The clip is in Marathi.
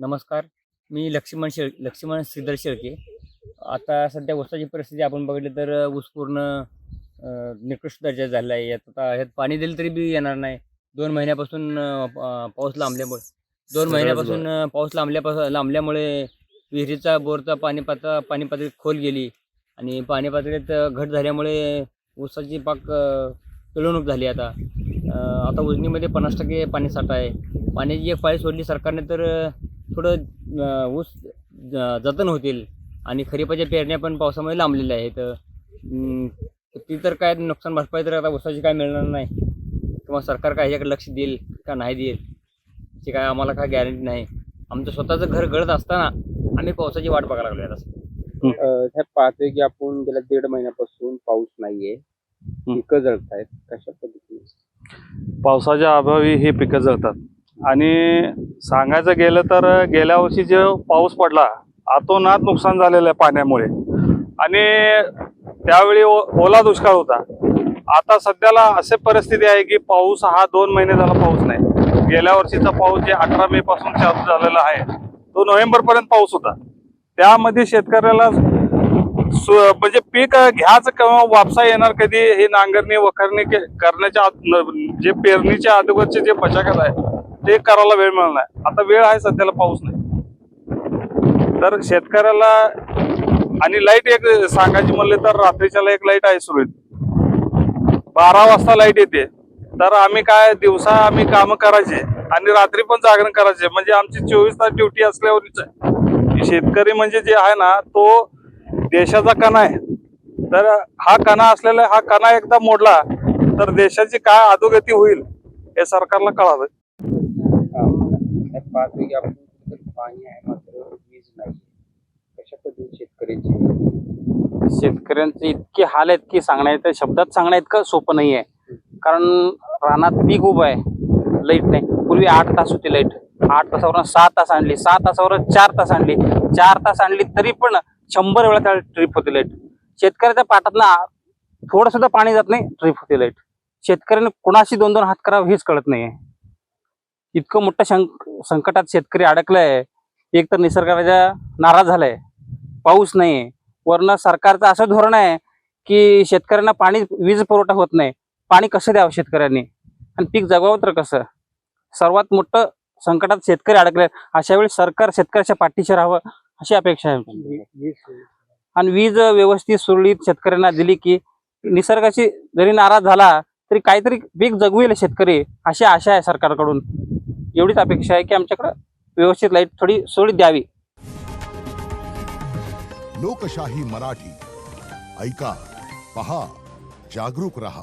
नमस्कार. मी लक्ष्मण श्रीधर शेळके. आता सध्या ऊसाची परिस्थिती आपण बघितली तर ऊस पूर्ण निकृष्ट दर्जाचा झालेला आहे. यात आता ह्यात पाणी दिलं तरी बी येणार नाही. 2 महिन्यापासून पाऊस लांबल्यामुळे 2 महिन्यापासून पाऊस लांबल्यामुळे विहिरीचा, बोरचा पाणी पातळी खोल गेली आणि पाणी पातळीत घट झाल्यामुळे ऊसाची पाक पिळवणूक झाली आता. आता उजनीमध्ये 50% पाणीसाठा आहे. पाण्याची एक पाळी सोडली सरकारने तर थोडं ऊस जतन होतील आणि खरीपाच्या पेरण्या पण पावसामुळे लांबलेल्या आहेत. ती तर काय नुकसान भरपाई तर आता ऊसाची काय मिळणार नाही किंवा सरकार काय ह्याच्याकडे लक्ष देईल का नाही देईल याची काय आम्हाला काय गॅरंटी नाही. आमचं स्वतःचं घर गळत असताना आम्ही पावसाची वाट बघायला लागलो आता. ह्या पाहतोय की आपण गेल्या 1.5 महिन्यापासून पाऊस नाहीये, पिकं जळतायत. कशा पद्धतीने पावसाच्या अभावी ही पिकं जळतात. आणि सांगायचं गेलं तर गेल्या वर्षी जो पाऊस पडला अतोनात नुकसान झालेलं आहे पाण्यामुळे. आणि त्यावेळी ओला दुष्काळ होता. आता सध्याला असे परिस्थिती आहे की पाऊस हा 2 महिने झाला पाऊस नाही. गेल्या वर्षीचा पाऊस जे 18 मे पासून चालू झालेला आहे तो नोव्हेंबर पर्यंत पाऊस होता. त्यामध्ये शेतकऱ्याला म्हणजे पीक घ्यायचं किंवा वापसा येणार कधी हे नांगरणी वखरणी करण्याच्या जे पेरणीच्या अगोदरचे जे मशागत आहे ते करायला वेळ मिळणार नाही. आता वेळ आहे सध्याला पाऊस नाही तर शेतकऱ्याला. आणि लाईट एक सांगायची म्हणले तर रात्रीच्याला एक लाईट आहे सुरळीत 12 वाजता लाईट येते. तर आम्ही काय दिवसा आम्ही कामं करायचे आणि रात्री पण जागरण करायचे. म्हणजे आमची 24 तास ड्युटी असल्यावरच आहे. शेतकरी म्हणजे जे आहे ना तो देशाचा कणा आहे. तर हा कणा असलेला हा कणा एकदा मोडला तर देशाची काय अधोगती होईल हे सरकारला कळावं. पाहतोय की आपण पाणी आहे मात्र वीज नाही. कशा पद्धतीने शेतकऱ्यांचे इतके हाल आहेत की सांगण्यात शब्दात सांगणं इतकं सोपं नाही आहे. कारण रानात पीक उभं आहे, लाईट नाही. पूर्वी 8 तास होती लाईट, 8 तासावरून 6 तास आणली, 6 तासावरून 4 तास आणली, 4 तास आणली तरी पण 100 वेळा त्या ट्रिप होती लाईट. शेतकऱ्याच्या पाटात ना थोडं सुद्धा पाणी जात नाही, ट्रिप होती लाईट. शेतकऱ्याने कोणाशी 2-2 हात करावं हेच कळत नाहीये. इतकं मोठं संकटात शेतकरी अडकलाय. एक तर निसर्गाचा नाराज झालाय, पाऊस नाही. वरनं सरकारचं असं धोरण आहे की शेतकऱ्यांना वीज पुरवठा होत नाही. पाणी कसं द्यावं शेतकऱ्यांनी आणि पीक जगवावं तर कसं. सर्वात मोठं संकटात शेतकरी अडकले. अशा वेळी सरकार शेतकऱ्याच्या पाठीशी राहावं अशी अपेक्षा आहे. आणि वीज व्यवस्थित सुरळीत शेतकऱ्यांना दिली की निसर्गाशी जरी नाराज झाला तरी काहीतरी पीक जगवेल शेतकरी अशी आशा आहे सरकारकडून. एवढीच अपेक्षा आहे की आमच्याकडे व्यवस्थित लाईट थोडी सुरळीत द्यावी. लोकशाही मराठी ऐका, पहा, जागरूक रहा.